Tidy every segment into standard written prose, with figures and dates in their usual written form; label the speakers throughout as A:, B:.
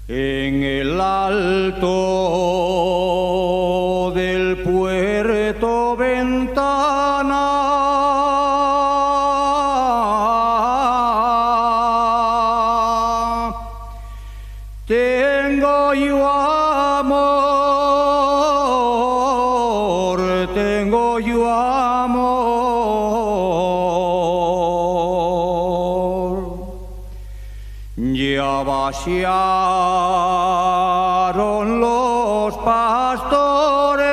A: En el alto del puerto Ventana tengo yo amor, tengo yo amor. Ya vaciaron los pastores,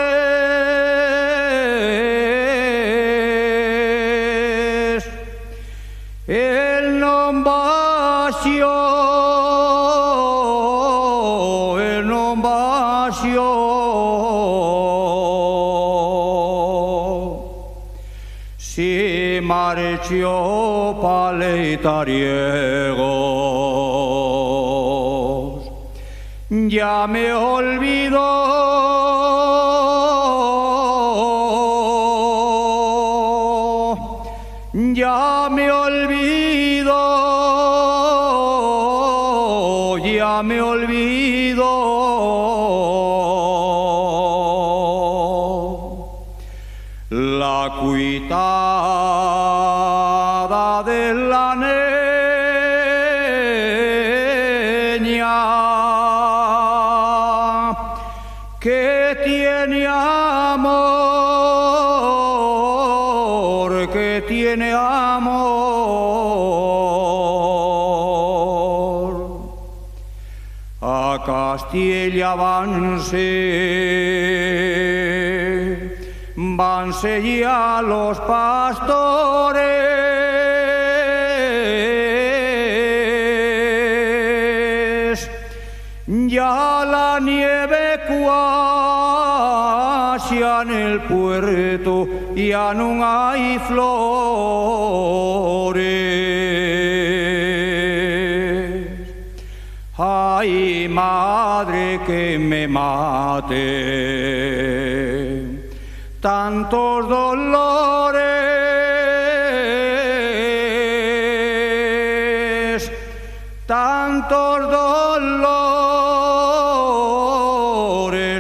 A: él no vació, él no vació. Se marchó paleitariegos, ya me olvidó, ya me olvidó, ya me olvidó. La cuitada de la niña que tiene amor, que tiene amor. A Castilla vanse ya los pastores, ya la nieve cuasia en el puerto, ya no hay flores. Ay, madre, que me mate tantos dolores, tantos dolores,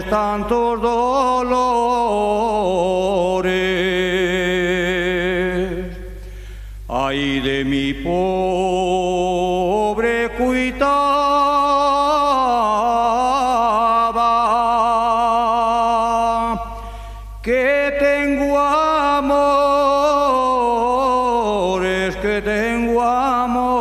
A: tantos dolores. Ay de mi pobre cuitada, que tengo amores, que tengo amor.